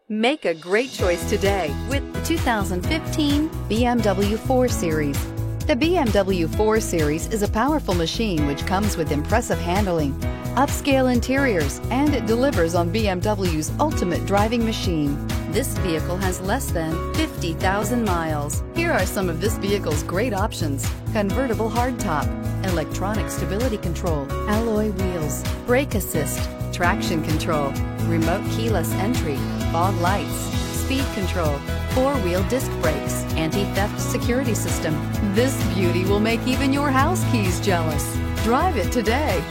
Make a great choice today with the 2015 BMW 4 Series. The BMW 4 Series is a powerful machine which comes with impressive handling, upscale interiors, and it delivers on BMW's ultimate driving machine. This vehicle has less than 50,000 miles. Here are some of this vehicle's great options: convertible hardtop, electronic stability control, alloy wheels, brake assist, traction control, remote keyless entry, fog lights, speed control, four-wheel disc brakes, anti-theft security system. This beauty will make even your house keys jealous. Drive it today.